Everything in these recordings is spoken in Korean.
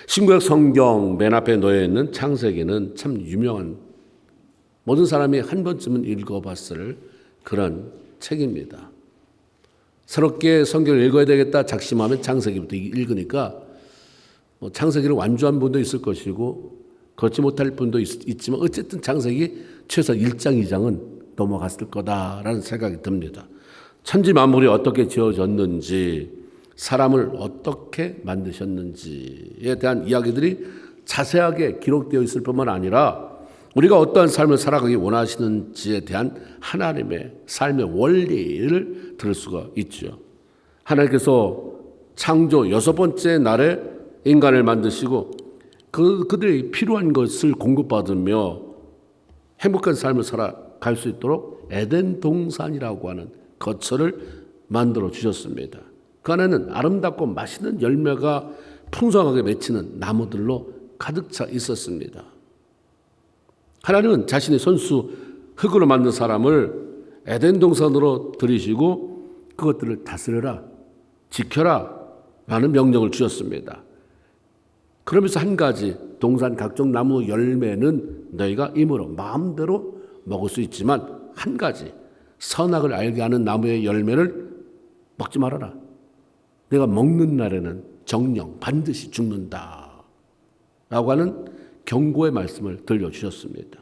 신구약 성경 맨 앞에 놓여 있는 창세기는 참 유명한, 모든 사람이 한 번쯤은 읽어봤을 그런 책입니다. 새롭게 성경을 읽어야 되겠다 작심하면 창세기부터 읽으니까 창세기를 완주한 분도 있을 것이고 그렇지 못할 분도 있지만 어쨌든 창세기 최소 1장 2장은 넘어갔을 거다라는 생각이 듭니다. 천지 만물이 어떻게 지어졌는지, 사람을 어떻게 만드셨는지에 대한 이야기들이 자세하게 기록되어 있을 뿐만 아니라 우리가 어떠한 삶을 살아가기 원하시는지에 대한 하나님의 삶의 원리를 들을 수가 있죠. 하나님께서 창조 6번째 날에 인간을 만드시고 그들이 필요한 것을 공급받으며 행복한 삶을 살아갈 수 있도록 에덴 동산이라고 하는 거처를 만들어 주셨습니다. 그 안에는 아름답고 맛있는 열매가 풍성하게 맺히는 나무들로 가득 차 있었습니다. 하나님은 자신의 손수 흙으로 만든 사람을 에덴 동산으로 들이시고 그것들을 다스려라, 지켜라 라는 명령을 주셨습니다. 그러면서 한 가지, 동산 각종 나무 열매는 너희가 임으로 마음대로 먹을 수 있지만 한 가지, 선악을 알게 하는 나무의 열매를 먹지 말아라. 내가 먹는 날에는 정령 반드시 죽는다 라고 하는 경고의 말씀을 들려주셨습니다.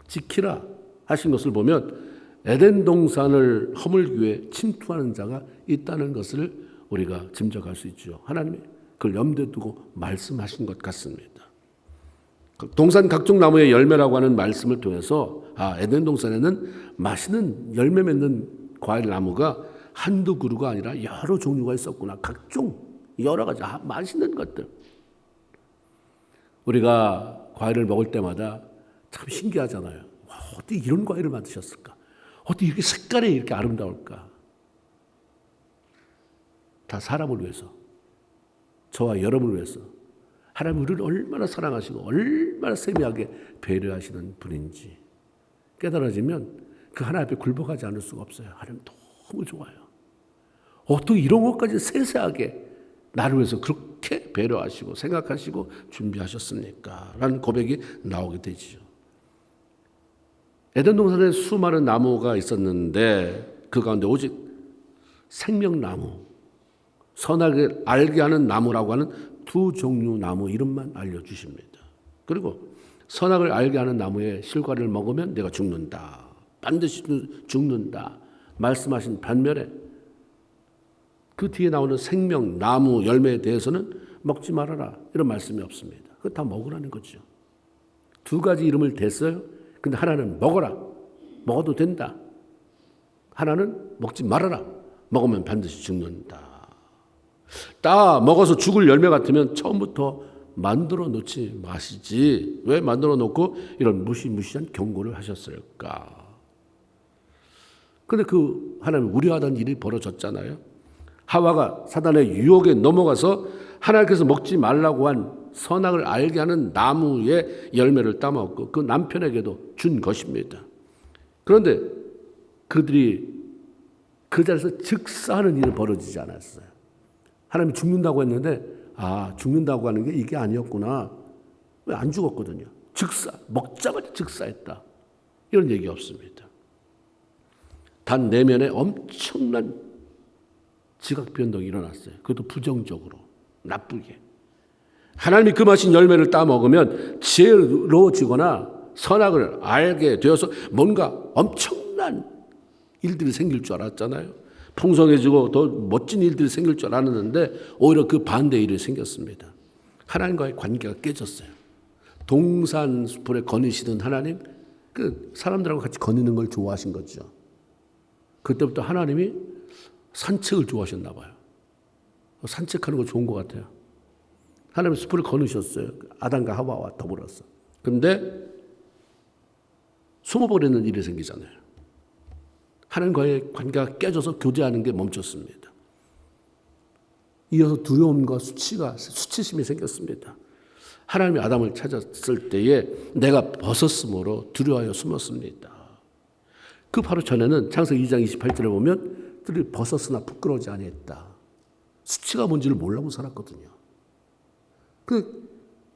지키라 하신 것을 보면 에덴 동산을 허물기 위해 침투하는 자가 있다는 것을 우리가 짐작할 수 있죠. 하나님이 그걸 염두에 두고 말씀하신 것 같습니다. 동산 각종 나무의 열매라고 하는 말씀을 통해서 에덴 동산에는 맛있는 열매 맺는 과일 나무가 한두 그루가 아니라 여러 종류가 있었구나. 각종 여러 가지 맛있는 것들. 우리가 과일을 먹을 때마다 참 신기하잖아요. 어떻게 이런 과일을 만드셨을까? 어떻게 이렇게 색깔이 이렇게 아름다울까? 다 사람을 위해서, 저와 여러분을 위해서 하나님 우리를 얼마나 사랑하시고 얼마나 세미하게 배려하시는 분인지 깨달아지면 그 하나님 앞에 굴복하지 않을 수가 없어요. 하나님 너무 좋아요. 어떻게 이런 것까지 세세하게 나를 위해서 그렇게 배려하시고 생각하시고 준비하셨습니까? 라는 고백이 나오게 되죠. 에덴 동산에 수많은 나무가 있었는데 그 가운데 오직 생명나무, 선악을 알게 하는 나무라고 하는 두 종류 나무 이름만 알려주십니다. 그리고 선악을 알게 하는 나무의 실과를 먹으면 내가 죽는다, 반드시 죽는다 말씀하신 반면에 그 뒤에 나오는 생명나무 열매에 대해서는 먹지 말아라 이런 말씀이 없습니다. 그거 다 먹으라는 거죠. 두 가지 이름을 댔어요. 근데 하나는 먹어라, 먹어도 된다. 하나는 먹지 말아라, 먹으면 반드시 죽는다. 딱 먹어서 죽을 열매 같으면 처음부터 만들어 놓지 마시지. 왜 만들어 놓고 이런 무시무시한 경고를 하셨을까? 근데 그 하나님 우려하던 일이 벌어졌잖아요. 하와가 사단의 유혹에 넘어가서 하나님께서 먹지 말라고 한 선악을 알게 하는 나무의 열매를 따먹고 그 남편에게도 준 것입니다. 그런데 그들이 그 자리에서 즉사하는 일이 벌어지지 않았어요. 하나님이 죽는다고 했는데 죽는다고 하는 게 이게 아니었구나. 왜 안 죽었거든요. 즉사, 먹자마자 즉사했다. 이런 얘기 없습니다. 단 내면에 엄청난 지각 변동이 일어났어요. 그것도 부정적으로, 나쁘게. 하나님이 금하신 열매를 따먹으면 지혜로워지거나 선악을 알게 되어서 뭔가 엄청난 일들이 생길 줄 알았잖아요. 풍성해지고 더 멋진 일들이 생길 줄 알았는데 오히려 그 반대의 일이 생겼습니다. 하나님과의 관계가 깨졌어요. 동산 숲에 거니시던 하나님, 그 사람들하고 같이 거니는 걸 좋아하신 거죠. 그때부터 하나님이 산책을 좋아하셨나 봐요. 산책하는 거 좋은 것 같아요. 하나님이 숲을 거느셨어요. 아담과 하와와 더불어서. 그런데 숨어버리는 일이 생기잖아요. 하나님과의 관계가 깨져서 교제하는 게 멈췄습니다. 이어서 두려움과 수치심이 생겼습니다. 하나님이 아담을 찾았을 때에 내가 벗었으므로 두려워하여 숨었습니다. 그 바로 전에는 창세기 2장 28절에 보면 들이 벗었으나 부끄러워하지 아니했다. 수치가 뭔지를 몰라고 살았거든요.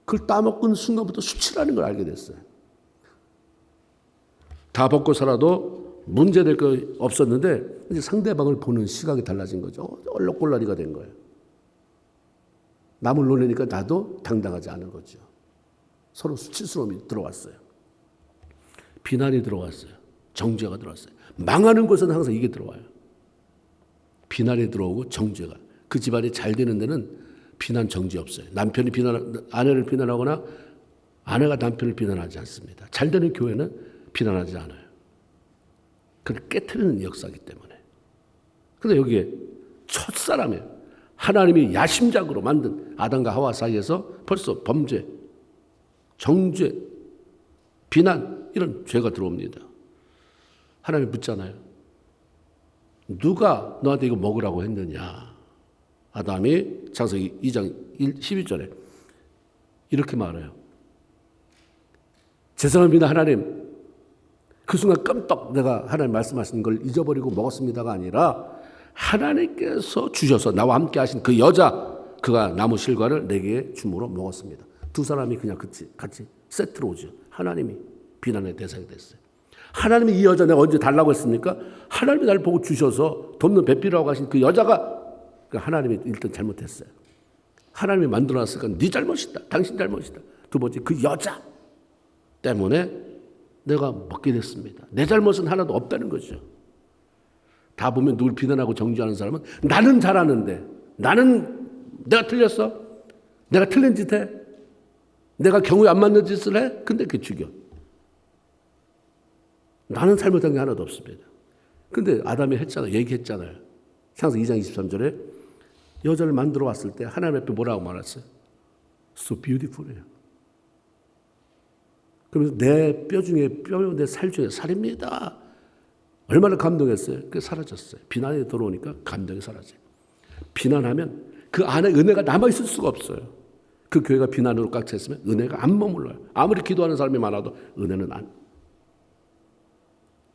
그걸 따먹는 순간부터 수치라는 걸 알게 됐어요. 다 먹고 살아도 문제될 거 없었는데 이제 상대방을 보는 시각이 달라진 거죠. 얼럭골라리가 된 거예요. 남을 놀리니까 나도 당당하지 않은 거죠. 서로 수치스러움이 들어왔어요. 비난이 들어왔어요. 정죄가 들어왔어요. 망하는 곳은 항상 이게 들어와요. 비난이 들어오고 정죄가. 그 집안이 잘 되는 데는 비난 정죄 없어요. 남편이 아내를 비난하거나 아내가 남편을 비난하지 않습니다. 잘 되는 교회는 비난하지 않아요. 그걸 깨트리는 역사이기 때문에. 그런데 여기에 첫사람이에요. 하나님이 야심작으로 만든 아담과 하와 사이에서 벌써 범죄, 정죄, 비난 이런 죄가 들어옵니다. 하나님이 묻잖아요. 누가 너한테 이거 먹으라고 했느냐. 아담이 창세기 2장 12절에 이렇게 말해요. 죄송합니다 하나님. 그 순간 깜빡 내가 하나님 말씀하신 걸 잊어버리고 먹었습니다가 아니라 하나님께서 주셔서 나와 함께 하신 그 여자 그가 나무 실과를 내게 줌으로 먹었습니다. 두 사람이 그냥 같이 세트로 오죠. 하나님이 비난의 대상이 됐어요. 하나님이 이 여자 내가 언제 달라고 했습니까? 하나님이 나를 보고 주셔서 돕는 배필이라고 하신 그 여자가 하나님이 일단 잘못했어요. 하나님이 만들어놨으니까 네 잘못이다. 당신 잘못이다. 두 번째 그 여자 때문에 내가 먹게 됐습니다. 내 잘못은 하나도 없다는 거죠. 다 보면 누굴 비난하고 정죄하는 사람은 나는 잘하는데 내가 틀렸어? 내가 틀린 짓 해? 내가 경우에 안 맞는 짓을 해? 근데 그게 죽여. 나는 잘못한 게 하나도 없습니다. 근데 아담이 얘기했잖아요. 창세기 2장 23절에 여자를 만들어 왔을 때 하나님 앞에 뭐라고 말했어요? So beautiful해요. 그러면서 내 뼈 중에 뼈요, 내 살 중에 살입니다. 얼마나 감동했어요. 그게 사라졌어요. 비난이 들어오니까 감동이 사라져요. 비난하면 그 안에 은혜가 남아있을 수가 없어요. 그 교회가 비난으로 꽉 차 있으면 은혜가 안 머물러요. 아무리 기도하는 사람이 많아도 은혜는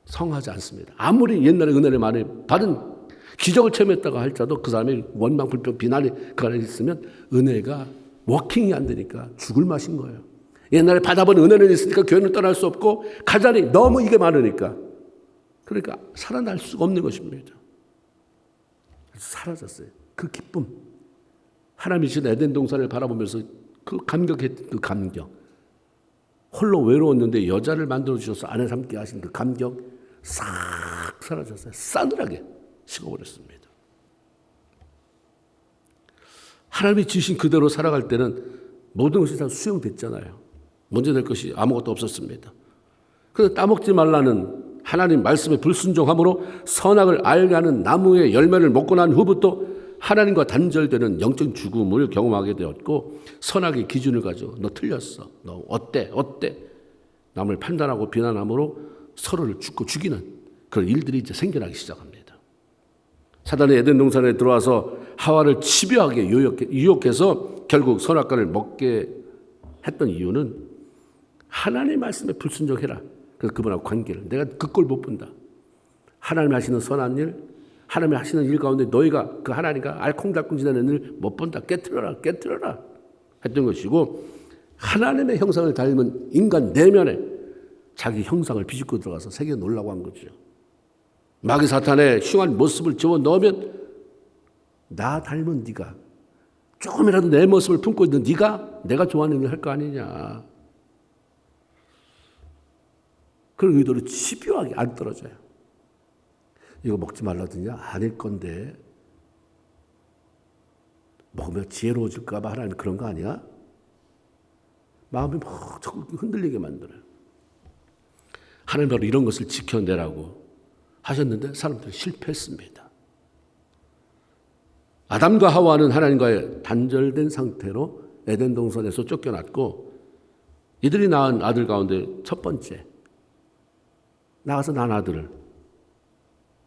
성하지 않습니다. 아무리 옛날에 은혜를 많이 받은 기적을 체험했다고 할지라도 그 사람이 원망, 불평, 비난이 그 안에 있으면 은혜가 워킹이 안 되니까 죽을 맛인 거예요. 옛날에 받아본 은혜는 있으니까 교회는 떠날 수 없고 가자니 너무 이게 많으니까 그러니까 살아날 수가 없는 것입니다. 사라졌어요. 그 기쁨. 하나님이 주신 에덴 동산을 바라보면서 그 감격했던 그 감격. 홀로 외로웠는데 여자를 만들어 주셔서 아내 삼게 하신 그 감격 싹 사라졌어요. 싸늘하게 식어버렸습니다. 하나님이 주신 그대로 살아갈 때는 모든 것이 다 수용됐잖아요. 문제될 것이 아무것도 없었습니다. 그래서 따먹지 말라는 하나님 말씀에 불순종함으로 선악을 알게 하는 나무의 열매를 먹고 난 후부터 하나님과 단절되는 영적 죽음을 경험하게 되었고 선악의 기준을 가지고 너 틀렸어. 너 어때? 남을 판단하고 비난함으로 서로를 죽고 죽이는 그런 일들이 이제 생겨나기 시작합니다. 사단이 에덴 동산에 들어와서 하와를 집요하게 유혹해서 결국 선악과를 먹게 했던 이유는 하나님의 말씀에 불순종해라. 그래서 그분하고 관계를 내가 그 꼴 못 본다. 하나님이 하시는 선한 일, 하나님이 하시는 일 가운데 너희가 그 하나님과 알콩달콩 지내는 일 못 본다. 깨트려라 했던 것이고 하나님의 형상을 닮은 인간 내면에 자기 형상을 비집고 들어가서 새겨 놓으려고 한 거죠. 마귀 사탄의 흉한 모습을 집어넣으면 나 닮은 네가 조금이라도 내 모습을 품고 있는 네가 내가 좋아하는 일을 할 거 아니냐. 그런 의도로 집요하게 안 떨어져요. 이거 먹지 말라더냐? 아닐 건데 먹으면 지혜로워질까 봐 하나님 그런 거 아니야? 마음이 막 자꾸 흔들리게 만들어요. 하나님 바로 이런 것을 지켜내라고 하셨는데 사람들이 실패했습니다. 아담과 하와는 하나님과의 단절된 상태로 에덴 동산에서 쫓겨났고 이들이 낳은 아들 가운데 첫 번째 나가서 낳은 아들을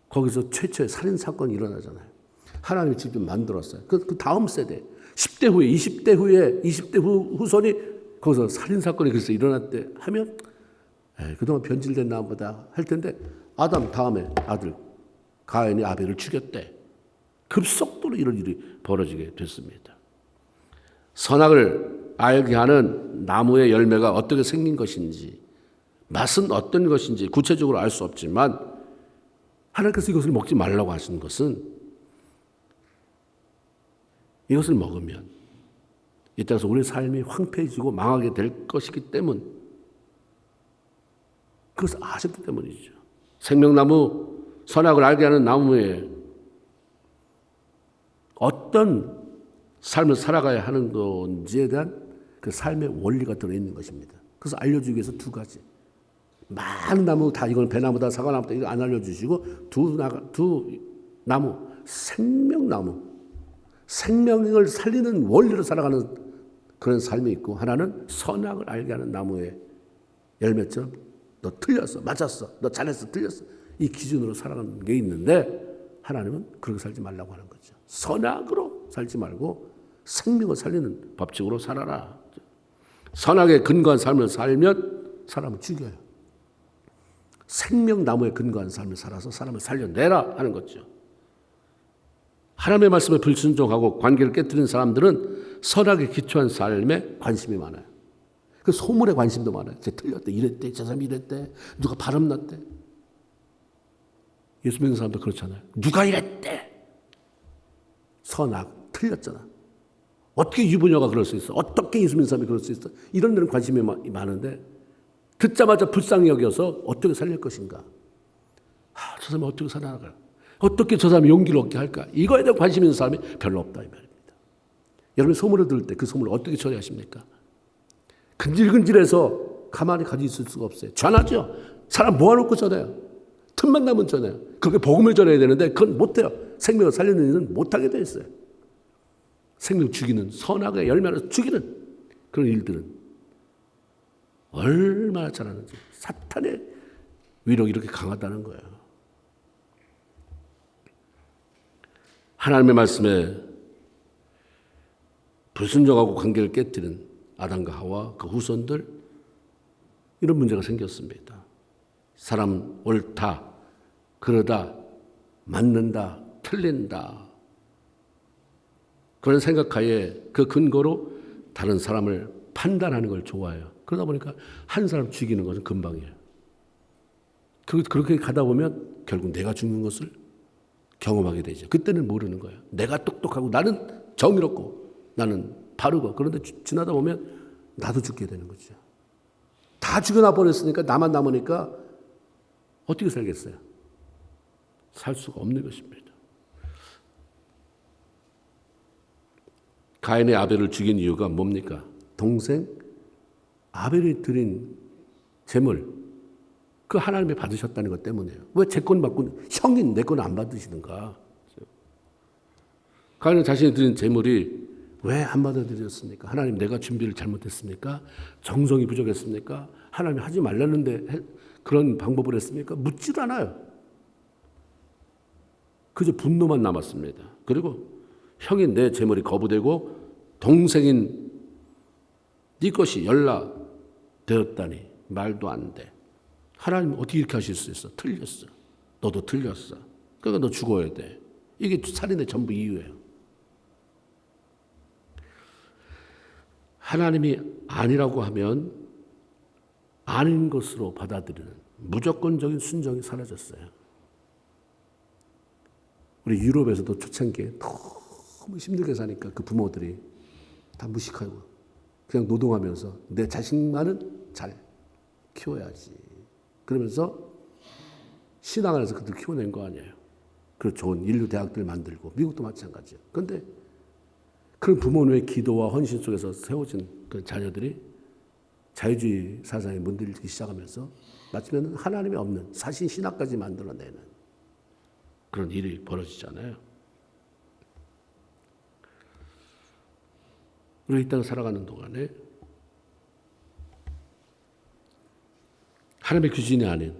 거기서 최초의 살인사건이 일어나잖아요. 하나님이 직접 만들었어요. 그 다음 세대 10대 후에 20대 후에 20대 후손이 거기서 살인사건이 그래서 일어났대 하면 그동안 변질됐나 보다 할 텐데 아담 다음에 아들 가인이 아벨을 죽였대. 급속도로 이런 일이 벌어지게 됐습니다. 선악을 알게 하는 나무의 열매가 어떻게 생긴 것인지, 맛은 어떤 것인지 구체적으로 알 수 없지만 하나님께서 이것을 먹지 말라고 하시는 것은 이것을 먹으면 이 땅에서 우리의 삶이 황폐해지고 망하게 될 것이기 때문, 그것을 아셨기 때문이죠. 생명나무, 선악을 알게 하는 나무에 어떤 삶을 살아가야 하는 건지에 대한 그 삶의 원리가 들어있는 것입니다. 그래서 알려주기 위해서 두 가지. 많은 나무 다 이건 배나무다 사과나무다 이거 안 알려주시고 두 나무, 생명나무, 생명을 살리는 원리로 살아가는 그런 삶이 있고, 하나는 선악을 알게 하는 나무의 열매처럼 너 틀렸어, 맞았어, 너 잘했어, 틀렸어, 이 기준으로 살아가는 게 있는데 하나님은 그렇게 살지 말라고 하는 거죠. 선악으로 살지 말고 생명을 살리는 법칙으로 살아라. 선악에 근거한 삶을 살면 사람을 죽여요. 생명나무에 근거한 삶을 살아서 사람을 살려내라 하는 거죠. 하나님의 말씀에 불순종하고 관계를 깨뜨리는 사람들은 선악에 기초한 삶에 관심이 많아요. 그 소문에 관심도 많아요. 쟤 틀렸대, 이랬대, 저 사람이 이랬대, 누가 바람났대. 예수 믿는 사람도 그렇잖아요. 누가 이랬대. 선악, 틀렸잖아. 어떻게 유부녀가 그럴 수 있어? 어떻게 예수 믿는 사람이 그럴 수 있어? 이런 데는 관심이 많은데 듣자마자 불쌍히 여겨서 어떻게 살릴 것인가? 저 사람이 어떻게 살아나갈까? 어떻게 저 사람이 용기를 얻게 할까? 이거에 대한 관심 있는 사람이 별로 없다 이 말입니다. 여러분 소문을 들을 때 그 소문을 어떻게 처리하십니까? 근질근질해서 가만히 가지고 있을 수가 없어요. 전하죠. 사람 모아놓고 전해요. 틈만 나면 전해요. 그렇게 복음을 전해야 되는데 그건 못해요. 생명을 살리는 일은 못하게 돼 있어요. 생명 죽이는, 선악의 열매를 죽이는 그런 일들은 얼마나 잘하는지. 사탄의 위력이 이렇게 강하다는 거예요. 하나님의 말씀에 불순종하고 관계를 깨뜨리는 아담과 하와 그 후손들, 이런 문제가 생겼습니다. 사람 옳다, 그러다, 맞는다, 틀린다, 그런 생각하에 그 근거로 다른 사람을 판단하는 걸 좋아해요. 그러다 보니까 한 사람 죽이는 것은 금방이에요. 그렇게 가다 보면 결국 내가 죽는 것을 경험하게 되죠. 그때는 모르는 거예요. 내가 똑똑하고 나는 정의롭고 나는 바르고, 그런데 지나다 보면 나도 죽게 되는 거죠. 다 죽여놔 버렸으니까 나만 남으니까 어떻게 살겠어요? 살 수가 없는 것입니다. 가인의 아벨을 죽인 이유가 뭡니까? 동생 아벨이 드린 제물, 그 하나님이 받으셨다는 것 때문이에요. 왜 제 건 받고 형이 내 건 안 받으시는가? 가인은 자신이 드린 제물이 왜 안 받아들였습니까? 하나님, 내가 준비를 잘못했습니까? 정성이 부족했습니까? 하나님 하지 말라는데 그런 방법을 했습니까? 묻지도 않아요. 그저 분노만 남았습니다. 그리고 형인 내 제물이 거부되고 동생인 네 것이 연락되었다니 말도 안 돼. 하나님 어떻게 이렇게 하실 수 있어? 틀렸어. 너도 틀렸어. 그러니까 너 죽어야 돼. 이게 살인의 전부 이유예요. 하나님이 아니라고 하면 아닌 것으로 받아들이는 무조건적인 순종이 사라졌어요. 우리 유럽에서도 초창기에 너무 힘들게 사니까 그 부모들이 다 무식하고 그냥 노동하면서 내 자식만은 잘 키워야지, 그러면서 신앙 안에서 그들 키워낸 거 아니에요. 그리고 좋은 인류 대학들 만들고, 미국도 마찬가지예요. 그런데 그런 부모님의 기도와 헌신 속에서 세워진 그 자녀들이 자유주의 사상에 문들리기 시작하면서 마치면 하나님이 없는 사신 신학까지 만들어내는 그런 일이 벌어지잖아요. 우리 이 땅을 살아가는 동안에 하나님의 기준이 아닌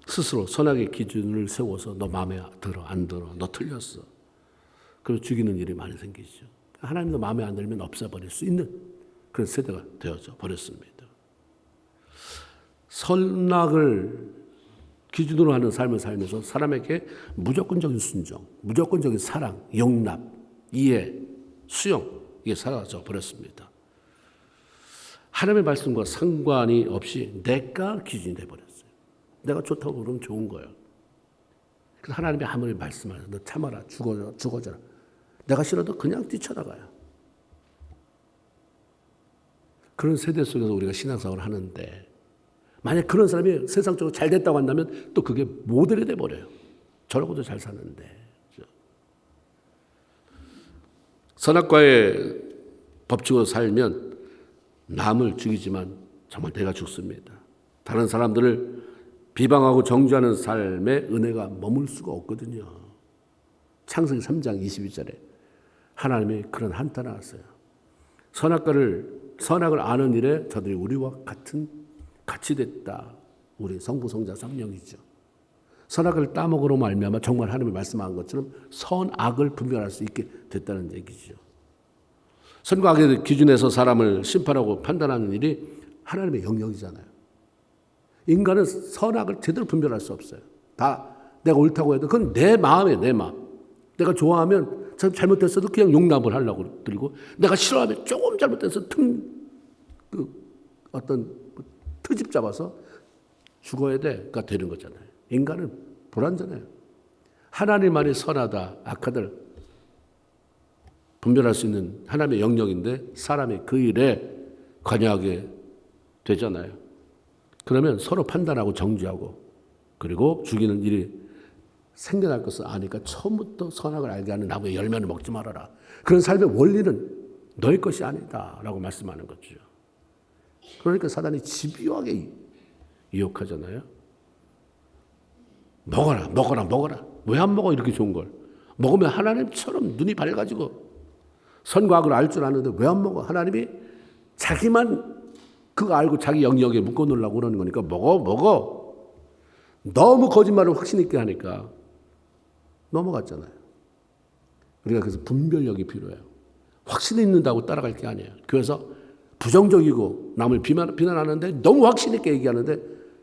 스스로 선악의 기준을 세워서 너 마음에 들어 안 들어, 너 틀렸어, 그리고 죽이는 일이 많이 생기죠. 하나님도 마음에 안 들면 없애버릴 수 있는 그런 세대가 되어져 버렸습니다. 선악을 기준으로 하는 삶을 살면서 사람에게 무조건적인 순종, 무조건적인 사랑, 용납, 이해, 수용, 이게 사라져 버렸습니다. 하나님의 말씀과 상관이 없이 내가 기준이 돼버렸어요. 내가 좋다고 그러면 좋은 거예요. 그래서 하나님이 아무리 말씀하셔도 너 참아라, 죽어져라. 내가 싫어도 그냥 뛰쳐나가요. 그런 세대 속에서 우리가 신앙생활을 하는데 만약 그런 사람이 세상적으로 잘 됐다고 한다면 또 그게 모델이 돼버려요. 저러고도 잘 사는데. 선악과의 법칙으로 살면 남을 죽이지만 정말 내가 죽습니다. 다른 사람들을 비방하고 정죄하는 삶에 은혜가 머물 수가 없거든요. 창세기 3장 22절에 하나님이 그런 한탄을 하셨어요. 선악을 아는 일에 저들이 우리와 같이 됐다. 우리 성부, 성자, 성령이죠. 선악을 따먹으로 말미암아 정말 하나님이 말씀한 것처럼 선악을 분별할 수 있게 됐다는 얘기죠. 선과 악의 기준에서 사람을 심판하고 판단하는 일이 하나님의 영역이잖아요. 인간은 선악을 제대로 분별할 수 없어요. 다 내가 옳다고 해도 그건 내 마음이에요. 내 마음. 내가 좋아하면 잘못됐어도 그냥 용납을 하려고 들고 내가 싫어하면 조금 잘못돼서 어떤 트집 잡아서 죽어야 돼가 되는 거잖아요. 인간은 불완전해요. 하나님만이 선하다, 악하다 분별할 수 있는 하나님의 영역인데 사람이 그 일에 관여하게 되잖아요. 그러면 서로 판단하고 정죄하고 그리고 죽이는 일이 생겨날 것을 아니까 처음부터 선악을 알게 하는 나무의 열매를 먹지 말아라. 그런 삶의 원리는 너의 것이 아니다 라고 말씀하는 거죠. 그러니까 사단이 집요하게 유혹하잖아요. 먹어라. 왜 안 먹어 이렇게 좋은 걸. 먹으면 하나님처럼 눈이 밝아지고 선과 악을 알 줄 아는데 왜 안 먹어. 하나님이 자기만 그거 알고 자기 영역에 묶어놓으려고 그러는 거니까 먹어. 너무 거짓말을 확신 있게 하니까 넘어갔잖아요. 우리가 그래서 분별력이 필요해요. 확신 있는다고 따라갈 게 아니에요. 그래서 부정적이고 남을 비난하는데 너무 확신 있게 얘기하는데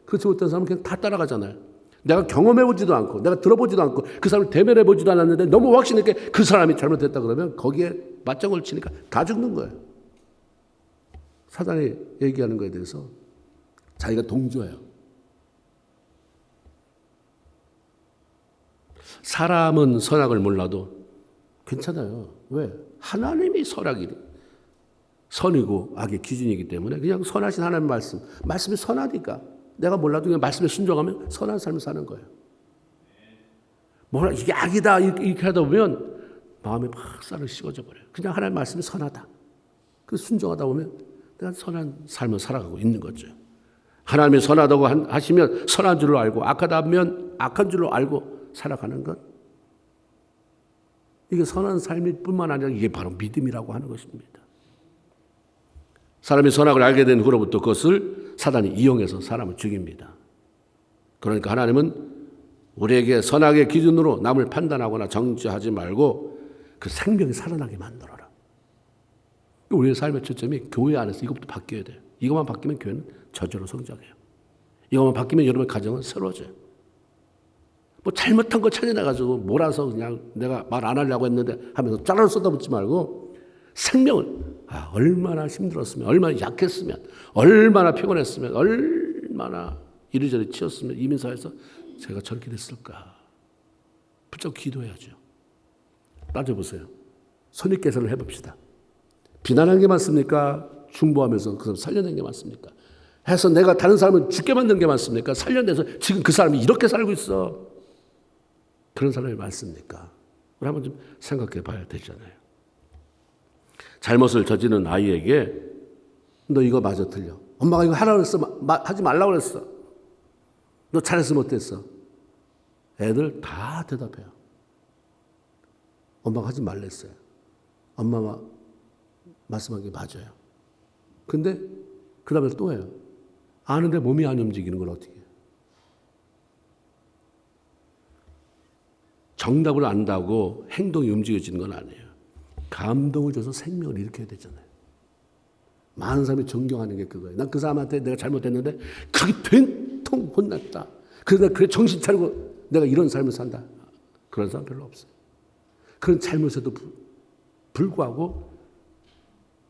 그렇지 못한 사람은 그냥 다 따라가잖아요. 내가 경험해보지도 않고 내가 들어보지도 않고 그 사람을 대면해보지도 않았는데 너무 확신 있게 그 사람이 잘못했다 그러면 거기에 맞장구를 치니까 다 죽는 거예요. 사단이 얘기하는 거에 대해서 자기가 동조해요. 사람은 선악을 몰라도 괜찮아요. 왜? 하나님이 선이고 악의 기준이기 때문에 그냥 선하신 하나님의 말씀이 선하니까 내가 몰라도 그냥 말씀에 순종하면 선한 삶을 사는 거예요. 뭐라 이게 악이다 이렇게 하다 보면 마음이 막 쌀을 식어져 버려요. 그냥 하나님의 말씀이 선하다. 그 순종하다 보면 내가 선한 삶을 살아가고 있는 거죠. 하나님이 선하다고 하시면 선한 줄로 알고 악하다면 악한 줄로 알고 살아가는 것. 이게 선한 삶일 뿐만 아니라 이게 바로 믿음이라고 하는 것입니다. 사람이 선악을 알게 된 후로부터 그것을 사단이 이용해서 사람을 죽입니다. 그러니까 하나님은 우리에게 선악의 기준으로 남을 판단하거나 정죄하지 말고 그 생명이 살아나게 만들어라. 우리의 삶의 초점이 교회 안에서 이것부터 바뀌어야 돼요. 이것만 바뀌면 교회는 저절로 성장해요. 이것만 바뀌면 여러분의 가정은 새로워져요. 뭐 잘못한 거 찾아내가지고 몰아서 그냥 내가 말 안 하려고 했는데 하면서 짜라로 쏟아붓지 말고 생명을 얼마나 힘들었으면 얼마나 약했으면 얼마나 피곤했으면 얼마나 이리저리 치였으면 이민사에서 제가 저렇게 됐을까 부쩍 기도해야죠. 따져보세요. 선입계산을 해봅시다. 비난한 게 맞습니까? 중보하면서 그 사람 살려낸 게 맞습니까? 해서 내가 다른 사람을 죽게 만든 게 맞습니까? 살려내서 지금 그 사람이 이렇게 살고 있어. 그런 사람이 맞습니까? 우리 한번 좀 생각해 봐야 되잖아요. 잘못을 저지른 아이에게 너 이거 맞아 틀려. 엄마가 이거 하라고 했어. 하지 말라고 그랬어. 너 잘했어 못했어. 애들 다 대답해요. 엄마가 하지 말랬어요. 엄마가 말씀한 게 맞아요. 근데 그 다음에 또 해요. 아는데 몸이 안 움직이는 걸 어떻게 해요? 정답을 안다고 행동이 움직여지는 건 아니에요. 감동을 줘서 생명을 일으켜야 되잖아요. 많은 사람이 존경하는 게 그거예요. 난 그 사람한테 내가 잘못했는데 그게 된통 혼났다. 그래서 그래 정신 차리고 내가 이런 삶을 산다. 그런 사람 별로 없어요. 그런 잘못에도 불구하고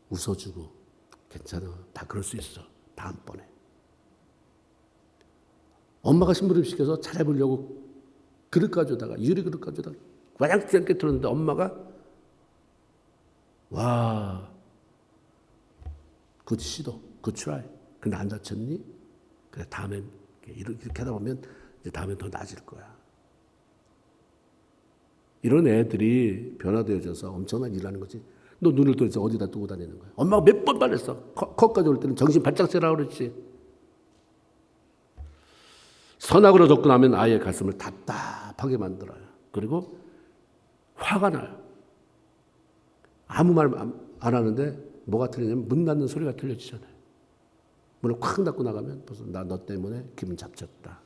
웃어주고 괜찮아. 다 그럴 수 있어. 다음번에. 엄마가 심부름 시켜서 잘해보려고 그릇 가져다가 유리 그릇 가져다가 와장창 않게 들었는데 엄마가 와 굿 시도 굿 트라이. 근데 안 다쳤니? 그래 다음엔 이렇게 하다 보면 이제 다음엔 더 나아질 거야. 이런 애들이 변화되어져서 엄청난 일을 하는 거지. 너 눈을 떠서 어디다 두고 다니는 거야? 엄마가 몇 번 말했어. 컵까지 올 때는 정신 바짝 차리라고 그랬지. 선악으로 접근하면 아이의 가슴을 답답하게 만들어요. 그리고 화가 나요. 아무 말 안 하는데 뭐가 틀리냐면 문 닫는 소리가 들려지잖아요. 문을 콱 닫고 나가면 벌써 나 너 때문에 기분 잡쳤다.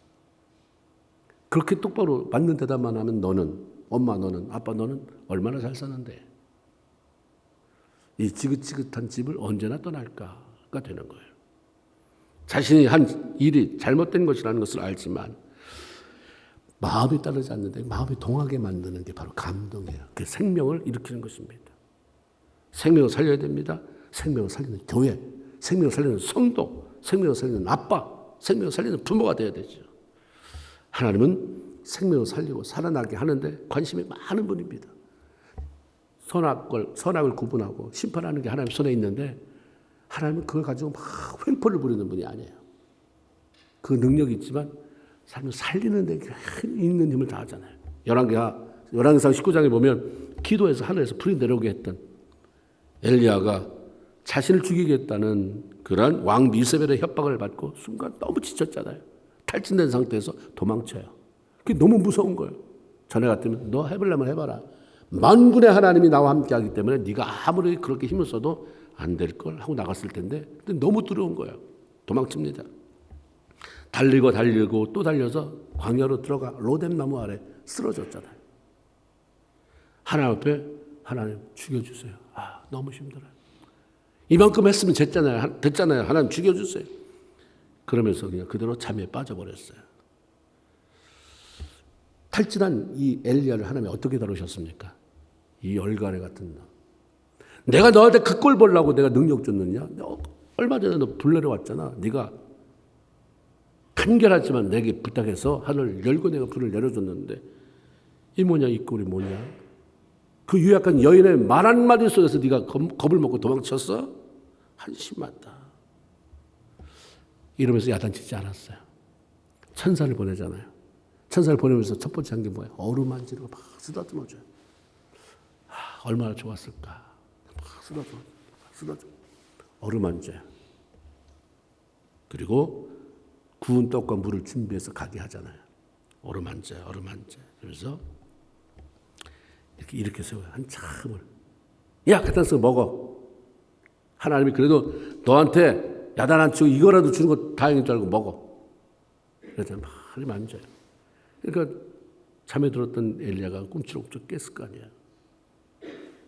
그렇게 똑바로 맞는 대답만 하면 너는 엄마 너는 아빠 너는 얼마나 잘 사는데 이 지긋지긋한 집을 언제나 떠날까가 되는 거예요. 자신이 한 일이 잘못된 것이라는 것을 알지만 마음이 따르지 않는데 마음이 동하게 만드는 게 바로 감동이에요. 그 생명을 일으키는 것입니다. 생명을 살려야 됩니다. 생명을 살리는 교회, 생명을 살리는 성도, 생명을 살리는 아빠, 생명을 살리는 부모가 되어야 되죠. 하나님은 생명을 살리고 살아나게 하는데 관심이 많은 분입니다. 선악을 구분하고 심판하는 게 하나님 손에 있는데 하나님은 그걸 가지고 막 횡포를 부리는 분이 아니에요. 그 능력이 있지만 삶을 살리는 데 있는 힘을 다하잖아요. 열왕기상 19장에 보면 기도해서 하늘에서 불이 내려오게 했던 엘리야가 자신을 죽이겠다는 그런 왕 이세벨의 협박을 받고 순간 너무 지쳤잖아요. 탈진된 상태에서 도망쳐요. 그게 너무 무서운 거예요. 전에 같으면 너 해보려면 해봐라. 만군의 하나님이 나와 함께하기 때문에 네가 아무리 그렇게 힘을 써도 안 될 걸 하고 나갔을 텐데 너무 두려운 거예요. 도망칩니다. 달리고 또 달려서 광야로 들어가 로뎀 나무 아래 쓰러졌잖아요. 하나님 앞에 하나님 죽여주세요. 너무 힘들어요. 이만큼 했으면 됐잖아요. 하나님 죽여주세요. 그러면서 그냥 그대로 잠에 빠져버렸어요. 탈진한 이 엘리야를 하나님이 어떻게 다루셨습니까? 이 열가래 같은 놈. 내가 너한테 그 꼴 보려고 내가 능력 줬느냐? 얼마 전에 너 불 내려왔잖아. 네가 간결하지만 내게 부탁해서 하늘을 열고 내가 불을 내려줬는데 이 뭐냐 이 꼴이 뭐냐? 그 유약한 여인의 말 한마디 속에서 네가 겁을 먹고 도망쳤어? 한심하다. 이러면서 야단치지 않았어요. 천사를 보내잖아요. 천사를 보내면서 첫 번째 한 게 뭐예요? 어루만지고 막 쓰다듬어줘요. 얼마나 좋았을까. 막 쓰다듬어. 어루만져요. 그리고 구운 떡과 물을 준비해서 가게 하잖아요. 어루만져요. 그래서 이렇게 세워요. 한참을. 야, 갖다 써 먹어. 하나님이 그래도 너한테 야단 안 치고 이거라도 주는 거 다행인 줄 알고 먹어. 그래서 많이 만져요. 그러니까 잠에 들었던 엘리야가 꿈치렁쩍 깼을 거 아니야.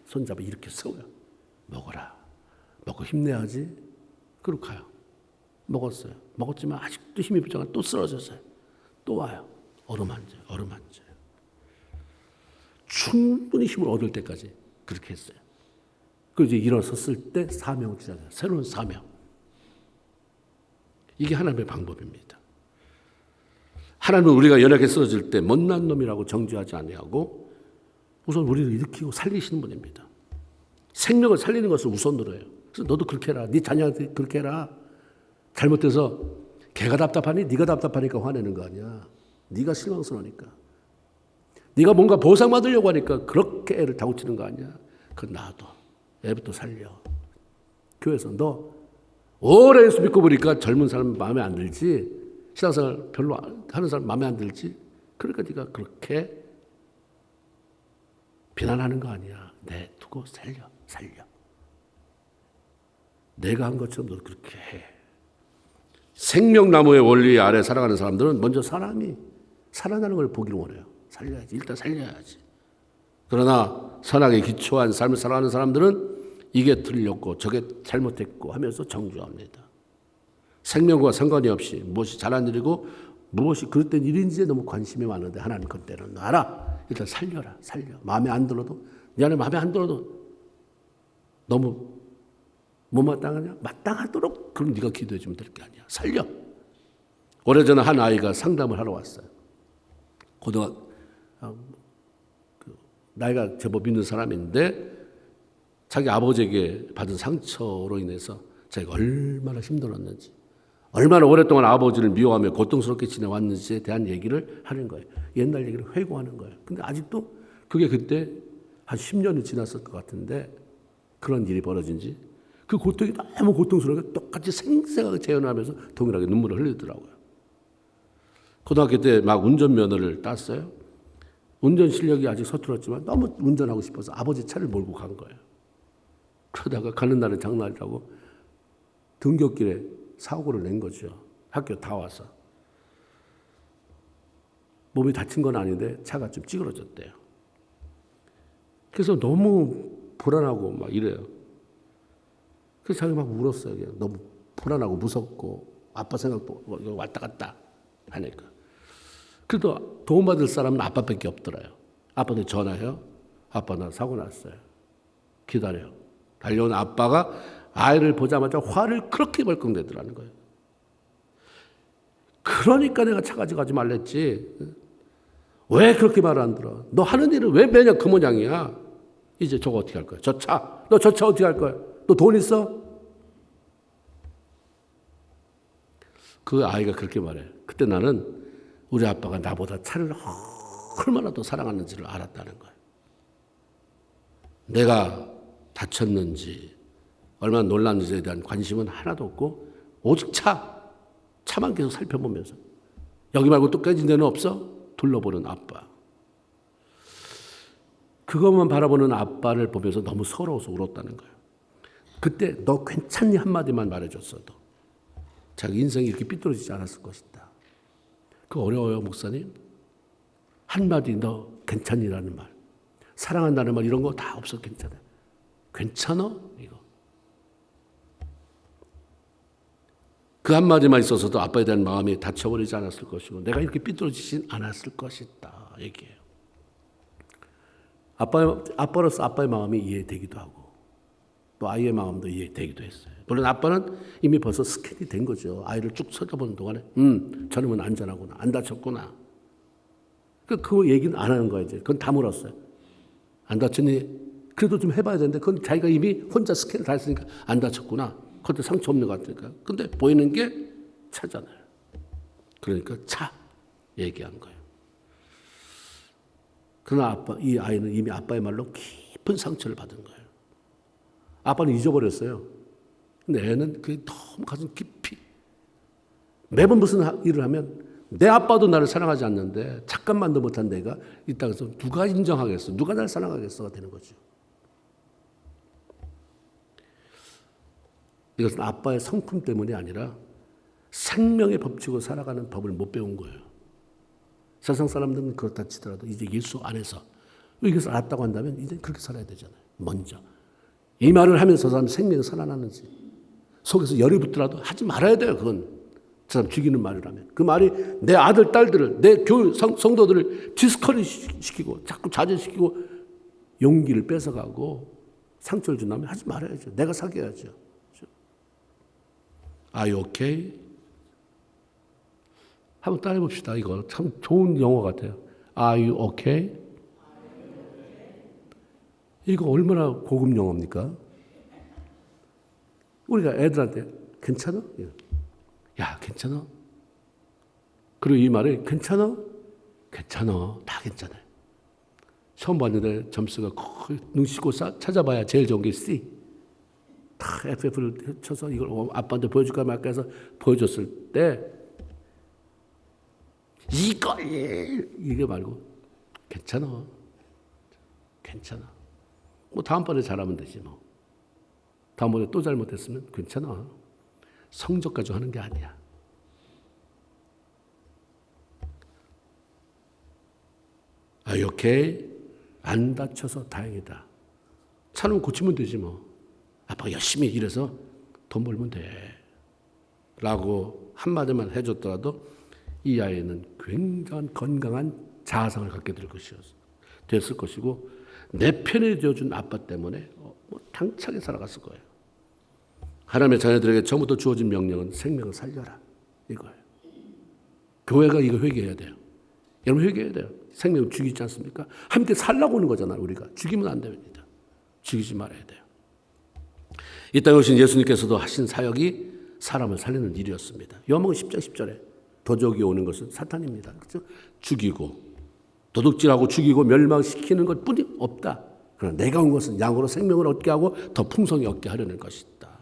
손잡아 이렇게 세워요. 먹어라. 먹고 힘내야지. 그리고 가요. 먹었어요. 먹었지만 아직도 힘이 부족한 또 쓰러졌어요. 또 와요. 어루만져요. 충분히 힘을 얻을 때까지 그렇게 했어요. 그리고 이제 일어섰을 때 사명을 주잖아요. 새로운 사명. 이게 하나님의 방법입니다. 하나님은 우리가 연약해 쓰러질 때 못난 놈이라고 정죄하지 아니하고 우선 우리를 일으키고 살리시는 분입니다. 생명을 살리는 것을 우선으로 해요. 그래서 너도 그렇게 해라. 네 자녀한테 그렇게 해라. 잘못해서 걔가 답답하니 네가 답답하니까 화내는 거 아니야. 네가 실망스러우니까. 네가 뭔가 보상받으려고 하니까 그렇게 애를 다구치는 거 아니야. 그건 놔둬. 애부터 살려. 교회에서 너 오래 예수 믿고 보니까 젊은 사람 마음에 안 들지. 신앙생활 별로 하는 사람 마음에 안 들지. 그러니까 네가 그렇게 비난하는 거 아니야. 내두고 살려. 내가 한 것처럼 너도 그렇게 해. 생명나무의 원리 아래 살아가는 사람들은 먼저 사람이 살아나는 걸 보기를 원해요. 살려야지. 일단 살려야지. 그러나 선악에 기초한 삶을 살아가는 사람들은 이게 틀렸고 저게 잘못했고 하면서 정죄합니다. 생명과 상관이 없이 무엇이 잘한 일이고 무엇이 그릇된 일인지에 너무 관심이 많은데 하나님 그때는 놔라. 일단 살려. 마음에 안 들어도 네 안에 마음에 안 들어도 너무 뭐 마땅하냐? 마땅하도록 그럼 네가 기도해 주면 될 게 아니야. 살려. 오래전에 한 아이가 상담을 하러 왔어요. 나이가 제법 있는 사람인데 자기 아버지에게 받은 상처로 인해서 자기가 얼마나 힘들었는지, 얼마나 오랫동안 아버지를 미워하며 고통스럽게 지내왔는지에 대한 얘기를 하는 거예요. 옛날 얘기를 회고하는 거예요. 근데 아직도 그게 그때 한 10년이 지났을 것 같은데 그런 일이 벌어진 지 그 고통이 너무 고통스러우니까 똑같이 생생하게 재현하면서 동일하게 눈물을 흘리더라고요. 고등학교 때 막 운전면허를 땄어요. 운전 실력이 아직 서툴었지만 너무 운전하고 싶어서 아버지 차를 몰고 간 거예요. 그러다가 가는 날은 장날이라고 등굣길에 사고를 낸 거죠. 학교 다 와서. 몸이 다친 건 아닌데 차가 좀 찌그러졌대요. 그래서 너무 불안하고 막 이래요. 그래서 자기가 막 울었어요. 그냥 너무 불안하고 무섭고 아빠 생각도 왔다 갔다 하니까. 그래도 도움받을 사람은 아빠밖에 없더라요. 아빠한테 전화해요. 아빠 나 사고 났어요. 기다려. 달려온 아빠가 아이를 보자마자 화를 그렇게 벌컥 내더라는 거예요. 그러니까 내가 차 가져가지 말랬지. 왜 그렇게 말을 안 들어? 너 하는 일은 왜 매년 그 모양이야? 이제 저거 어떻게 할 거야? 저 차. 너 저 차 어떻게 할 거야? 너 돈 있어? 그 아이가 그렇게 말해요. 그때 나는 우리 아빠가 나보다 차를 얼마나 더 사랑하는지를 알았다는 거예요. 내가 다쳤는지 얼마나 놀랐는지에 대한 관심은 하나도 없고 오직 차만 계속 살펴보면서 여기 말고 또 깨진 데는 없어? 둘러보는 아빠. 그것만 바라보는 아빠를 보면서 너무 서러워서 울었다는 거예요. 그때 너 괜찮니 한마디만 말해줬어도 자기 인생이 이렇게 삐뚤어지지 않았을 것이다. 그 어려워요, 목사님? 한마디 너 괜찮니라는 말, 사랑한다는 말 이런 거 다 없어. 괜찮아. 괜찮아? 이거. 그 한마디만 있어서도 아빠에 대한 마음이 닫혀버리지 않았을 것이고 내가 이렇게 삐뚤어지진 않았을 것이다. 얘기해요. 아빠로서 아빠의 마음이 이해되기도 하고 또 아이의 마음도 이해되기도 했어요. 물론 아빠는 이미 벌써 스캔이 된 거죠. 아이를 쭉 쳐다보는 동안에 저놈은 안전하구나. 안 다쳤구나. 그 얘기는 안 하는 거예요. 이제. 그건 다 물었어요. 안 다쳤니? 그래도 좀 해봐야 되는데 그건 자기가 이미 혼자 스캔을 다 했으니까 안 다쳤구나. 그것도 상처 없는 것 같으니까. 근데 보이는 게 차잖아요. 그러니까 차 얘기한 거예요. 그러나 이 아이는 이미 아빠의 말로 깊은 상처를 받은 거예요. 아빠는 잊어버렸어요. 근데 애는 그게 너무 가슴 깊이. 매번 무슨 일을 하면 내 아빠도 나를 사랑하지 않는데 잠깐만도 못한 내가 이 땅에서 누가 인정하겠어? 누가 날 사랑하겠어가 되는 거죠. 이것은 아빠의 성품 때문이 아니라 생명의 법칙으로 살아가는 법을 못 배운 거예요. 세상 사람들은 그렇다 치더라도 이제 예수 안에서 이것을 알았다고 한다면 이제 그렇게 살아야 되잖아요. 먼저. 이 말을 하면서 사람 생명이 살아나는지 속에서 열이 붙더라도 하지 말아야 돼요. 그건 저 사람 죽이는 말이라면. 그 말이 내 아들, 딸들을 내 교회 성도들을 디스커리시키고 자꾸 좌절시키고 용기를 뺏어가고 상처를 준다면 하지 말아야죠. 내가 사귀어야죠. Are you okay? 한번 따라해 봅시다. 이거 참 좋은 영어 같아요. Are you okay? 이거 얼마나 고급 영어입니까? 우리가 애들한테 괜찮아? 야, 괜찮아? 그리고 이 말이 괜찮아? 괜찮아. 다 괜찮아요. 처음 봤는데 점수가 거의 눈 씻고 찾아봐야 제일 좋은 게 C. 다 FF를 쳐서 이걸 아빠한테 보여줄까 말까 해서 보여줬을 때 이게 말고 괜찮아. 괜찮아. 뭐 다음번에 잘하면 되지 뭐. 다음번에 또 잘못했으면 괜찮아. 성적 가지고 하는 게 아니야. Are you okay? 안 다쳐서 다행이다. 차는 고치면 되지 뭐. 아빠가 열심히 일해서 돈 벌면 돼. 라고 한마디만 해줬더라도 이 아이는 굉장한 건강한 자아상을 갖게 됐을 것이고 내 편이 되어준 아빠 때문에 당차게 살아갔을 거예요. 하나님의 자녀들에게 처음부터 주어진 명령은 생명을 살려라, 이거예요. 교회가 이거 회개해야 돼요. 여러분 회개해야 돼요. 생명을 죽이지 않습니까? 함께 살라고 하는 거잖아요. 우리가 죽이면 안 됩니다. 죽이지 말아야 돼요. 이 땅에 오신 예수님께서도 하신 사역이 사람을 살리는 일이었습니다. 요한복음 10장 10절에 도적이 오는 것은 사탄입니다. 그렇죠? 죽이고 도둑질하고 죽이고 멸망시키는 것뿐이 없다. 그러나 내가 온 것은 양으로 생명을 얻게 하고 더 풍성히 얻게 하려는 것이다.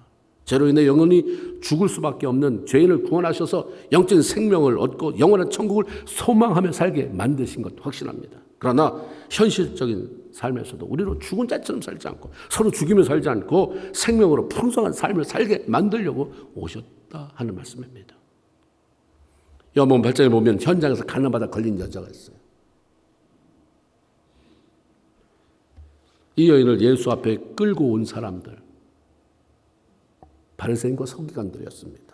죄로 인해 영원히 죽을 수밖에 없는 죄인을 구원하셔서 영적인 생명을 얻고 영원한 천국을 소망하며 살게 만드신 것 확신합니다. 그러나 현실적인 삶에서도 우리로 죽은 자처럼 살지 않고 서로 죽이며 살지 않고 생명으로 풍성한 삶을 살게 만들려고 오셨다 하는 말씀입니다. 요한복음 8장에 보면 현장에서 가난받아 걸린 여자가 있어요. 이 여인을 예수 앞에 끌고 온 사람들, 바리새인과 서기관들이었습니다.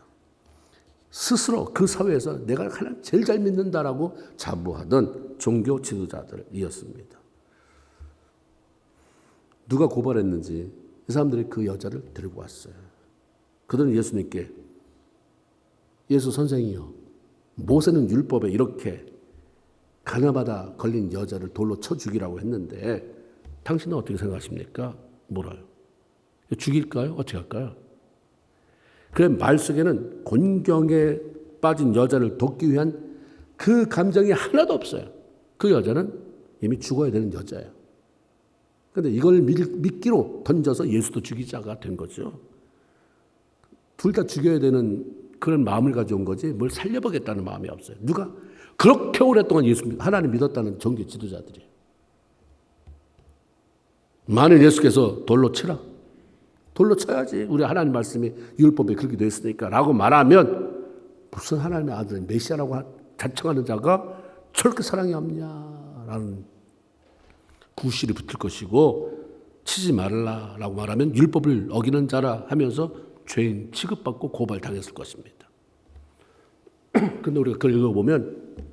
스스로 그 사회에서 내가 하나님 제일 잘 믿는다라고 자부하던 종교 지도자들이었습니다. 누가 고발했는지 이 사람들이 그 여자를 데리고 왔어요. 그들은 예수님께 예수 선생이요, 모세는 율법에 이렇게 가나마다 걸린 여자를 돌로 쳐 죽이라고 했는데 당신은 어떻게 생각하십니까? 물어요. 죽일까요? 어떻게 할까요? 그 말 속에는 곤경에 빠진 여자를 돕기 위한 그 감정이 하나도 없어요. 그 여자는 이미 죽어야 되는 여자예요. 그런데 이걸 미끼로 던져서 예수도 죽이자가 된 거죠. 둘 다 죽여야 되는 그런 마음을 가져온 거지 뭘 살려보겠다는 마음이 없어요. 누가 그렇게 오랫동안 하나님 믿었다는 종교 지도자들이에요. 만일 예수께서 돌로 치라, 돌로 쳐야지, 우리 하나님 말씀이 율법에 그렇게 되어 있으니까 라고 말하면 무슨 하나님의 아들 메시아라고 자청하는 자가 저렇게 사랑이 없냐라는 구실이 붙을 것이고, 치지 말라라고 말하면 율법을 어기는 자라 하면서 죄인 취급받고 고발당했을 것입니다. 그런데 우리가 그걸 읽어보면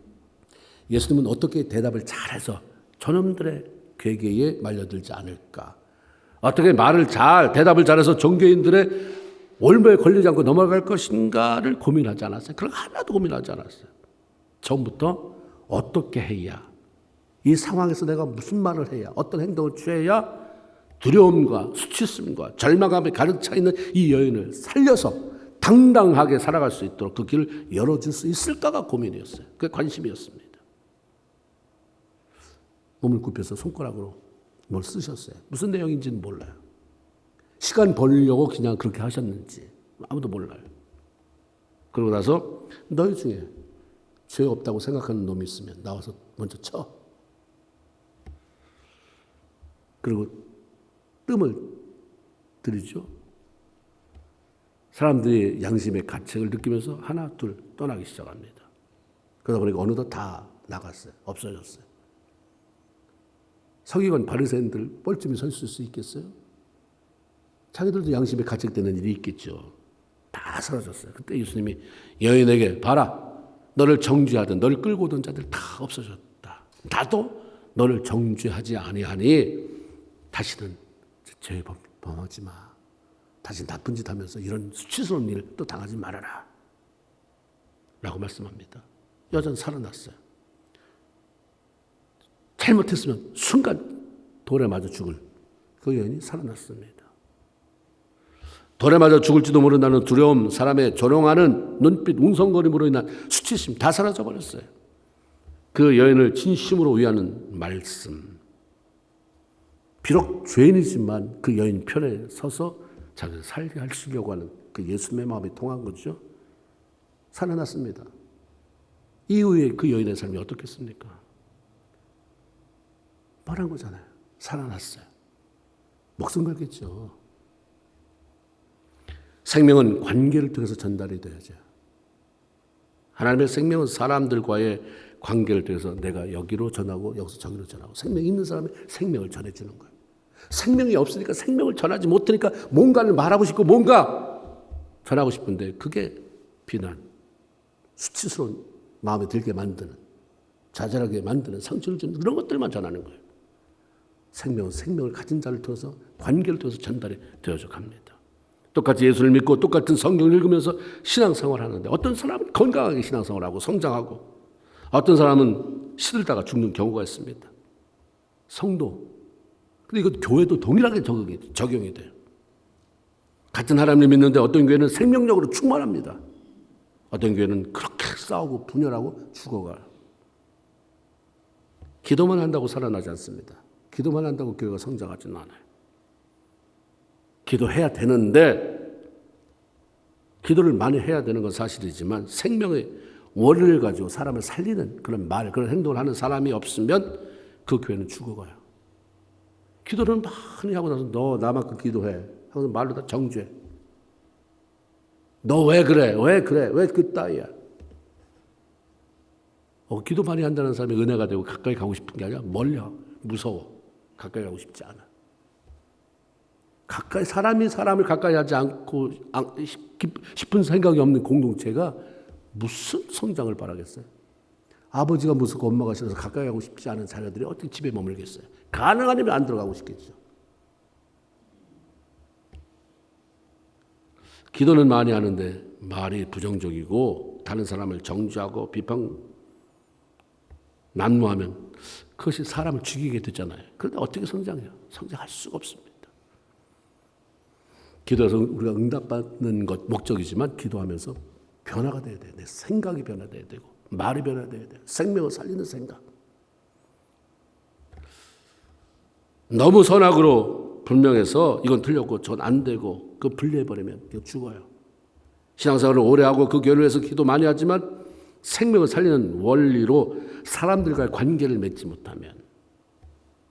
예수님은 어떻게 대답을 잘해서 저놈들의 괴계에 말려들지 않을까, 어떻게 대답을 잘해서 종교인들의 올무에 걸리지 않고 넘어갈 것인가를 고민하지 않았어요. 그런 거 하나도 고민하지 않았어요. 처음부터 어떻게 해야, 이 상황에서 내가 무슨 말을 해야, 어떤 행동을 취해야 두려움과 수치심과 절망감에 가득 차 있는 이 여인을 살려서 당당하게 살아갈 수 있도록 그 길을 열어줄 수 있을까가 고민이었어요. 그게 관심이었습니다. 몸을 굽혀서 손가락으로 뭘 쓰셨어요. 무슨 내용인지는 몰라요. 시간 벌려고 그냥 그렇게 하셨는지 아무도 몰라요. 그러고 나서 너희 중에 죄 없다고 생각하는 놈이 있으면 나와서 먼저 쳐. 그리고 뜸을 들이죠. 사람들이 양심의 가책을 느끼면서 하나 둘 떠나기 시작합니다. 그러다 보니까 어느덧 다 나갔어요. 없어졌어요. 서기관 바리새인들 뻘쭘히 서 있을 수 있겠어요? 자기들도 양심에 가책되는 일이 있겠죠. 다 사라졌어요. 그때 예수님이 여인에게 봐라, 너를 정죄하던 너를 끌고 오던 자들 다 없어졌다. 나도 너를 정죄하지 아니하니 다시는 죄 범하지 마. 다시 나쁜 짓 하면서 이런 수치스러운 일 또 당하지 말아라 라고 말씀합니다. 여자는 살아났어요. 잘못했으면 순간 돌에 맞아 죽을 그 여인이 살아났습니다. 돌에 맞아 죽을지도 모른다는 두려움, 사람의 조롱하는 눈빛, 웅성거림으로 인한 수치심 다 사라져 버렸어요. 그 여인을 진심으로 위하는 말씀. 비록 죄인이지만 그 여인 편에 서서 자기를 살게 하시려고 하는 그 예수님의 마음이 통한 거죠. 살아났습니다. 이후에 그 여인의 삶이 어떻겠습니까? 말한 거잖아요. 살아났어요. 목숨 걸겠죠. 생명은 관계를 통해서 전달이 돼야죠. 하나님의 생명은 사람들과의 관계를 통해서 내가 여기로 전하고 여기서 저기로 전하고, 생명이 있는 사람이 생명을 전해주는 거예요. 생명이 없으니까 생명을 전하지 못하니까 뭔가를 말하고 싶고 뭔가 전하고 싶은데 그게 비난, 수치스러운 마음에 들게 만드는, 좌절하게 만드는, 상처를 주는 그런 것들만 전하는 거예요. 생명은 생명을 가진 자를 통해서 관계를 통해서 전달이 되어져 갑니다. 똑같이 예수를 믿고 똑같은 성경을 읽으면서 신앙생활을 하는데 어떤 사람은 건강하게 신앙생활하고 성장하고 어떤 사람은 시들다가 죽는 경우가 있습니다. 성도. 근데 이거 교회도 동일하게 적용이 돼요. 같은 하나님을 믿는데 어떤 교회는 생명력으로 충만합니다. 어떤 교회는 그렇게 싸우고 분열하고 죽어가요. 기도만 한다고 살아나지 않습니다. 기도만 한다고 교회가 성장하지는 않아요. 기도해야 되는데 기도를 많이 해야 되는 건 사실이지만 생명의 원리를 가지고 사람을 살리는 그런 말, 그런 행동을 하는 사람이 없으면 그 교회는 죽어가요. 기도를 많이 하고 나서 너 나만큼 기도해 하고서 말로 다 정죄. 너 왜 그래? 왜 그래? 왜 그 따위야? 기도 많이 한다는 사람이 은혜가 되고 가까이 가고 싶은 게 아니라 멀려. 무서워. 가까이 가고 싶지 않아. 가까이 사람이 사람을 가까이 하지 않고 싶은 생각이 없는 공동체가 무슨 성장을 바라겠어요? 아버지가 무섭고 엄마가 싫어서 가까이 가고 싶지 않은 자녀들이 어떻게 집에 머물겠어요? 가능하면 안 들어가고 싶겠죠. 기도는 많이 하는데 말이 부정적이고 다른 사람을 정죄하고 비판 난무하면 그것이 사람을 죽이게 되잖아요. 그런데 어떻게 성장해요? 성장할 수가 없습니다. 기도해서 우리가 응답받는 것 목적이지만 기도하면서 변화가 돼야 돼요. 내 생각이 변화돼야 되고 말이 변화돼야 돼요. 생명을 살리는 생각. 너무 선악으로 분명해서 이건 틀렸고 전 안 되고 그 분리해버리면 죽어요. 신앙생활을 오래 하고 그 교회를 위해서 기도 많이 하지만 생명을 살리는 원리로 사람들과의 관계를 맺지 못하면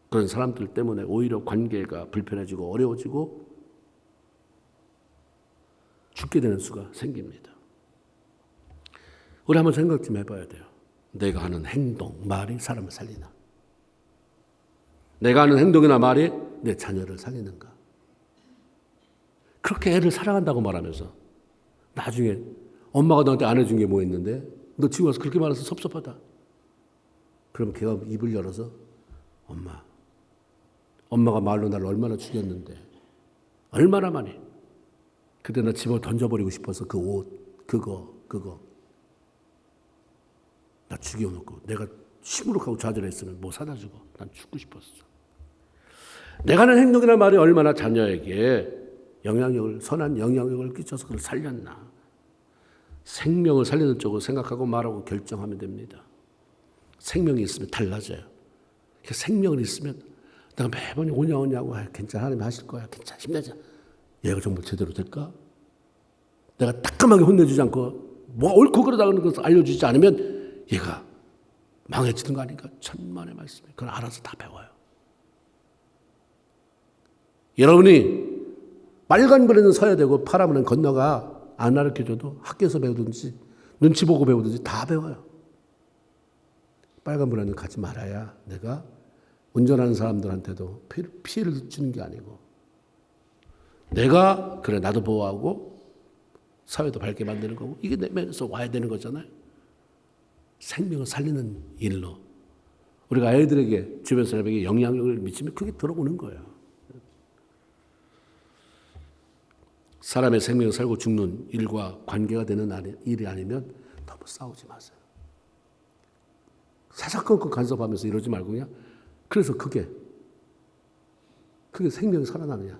그런 사람들 때문에 오히려 관계가 불편해지고 어려워지고 죽게 되는 수가 생깁니다. 우리 한번 생각 좀 해봐야 돼요. 내가 하는 행동, 말이 사람을 살리나? 내가 하는 행동이나 말이 내 자녀를 살리는가? 그렇게 애를 사랑한다고 말하면서 나중에 엄마가 너한테 안 해준 게 뭐 있는데 너 지금 와서 그렇게 말해서 섭섭하다. 그럼 걔가 입을 열어서 엄마가 말로 나를 얼마나 죽였는데 얼마나 많이 그때 나 집어 던져버리고 싶어서 그 옷, 그거 나 죽여놓고 내가 시무룩하고 좌절했으면 뭐 사다 주고 난 죽고 싶었어. 내가 하는 행동이나 말이 얼마나 자녀에게 선한 영향력을 끼쳐서 그걸 살렸나. 생명을 살리는 쪽으로 생각하고 말하고 결정하면 됩니다. 생명이 있으면 달라져요. 생명이 있으면 내가 매번 오냐고 괜찮아 하나님 하실 거야. 괜찮아 힘내자. 얘가 정말 제대로 될까? 내가 따끔하게 혼내주지 않고 뭐 옳고 그러다는 것을 알려주지 않으면 얘가 망해지는 거 아닌가? 천만의 말씀이 그걸 알아서 다 배워요. 여러분이 빨간불에는 서야 되고 파란불에는 건너가 안 가르쳐줘도 학교에서 배우든지 눈치 보고 배우든지 다 배워요. 빨간불에는 가지 말아야 내가 운전하는 사람들한테도 피해를 주는 게 아니고 내가 그래 나도 보호하고 사회도 밝게 만드는 거고 이게 내면에서 와야 되는 거잖아요. 생명을 살리는 일로 우리가 아이들에게 주변 사람에게 영향력을 미치면 그게 들어오는 거예요. 사람의 생명을 살고 죽는 일과 관계가 되는 일이 아니면 너무 싸우지 마세요. 사사건건 간섭하면서 이러지 말고 그냥 그래서 그게 생명이 살아나느냐.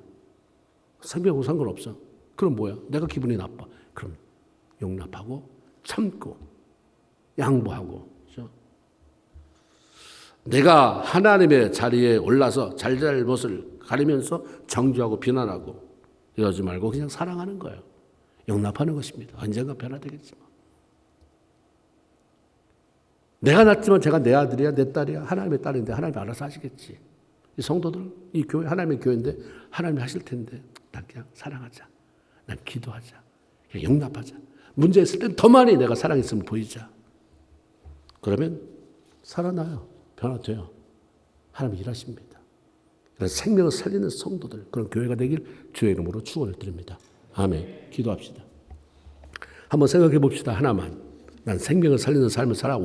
생명하고 상관없어. 그럼 뭐야? 내가 기분이 나빠. 그럼 용납하고 참고 양보하고 그렇죠? 내가 하나님의 자리에 올라서 잘잘못을 가리면서 정죄하고 비난하고 이러지 말고 그냥 사랑하는 거예요. 용납하는 것입니다. 언젠가 변화되겠지만. 내가 낳지만 제가 내 아들이야 내 딸이야 하나님의 딸인데 하나님이 알아서 하시겠지. 이 성도들 이 교회 하나님의 교회인데 하나님이 하실 텐데 난 그냥 사랑하자. 난 기도하자. 그냥 용납하자. 문제 있을 땐 더 많이 내가 사랑했으면 보이자. 그러면 살아나요. 변화돼요. 하나님이 일하십니다. 그래서 생명을 살리는 성도들 그런 교회가 되길 주의 이름으로 축원을 드립니다. 아멘. 기도합시다. 한번 생각해 봅시다. 하나만. 난 생명을 살리는 삶을 살아오고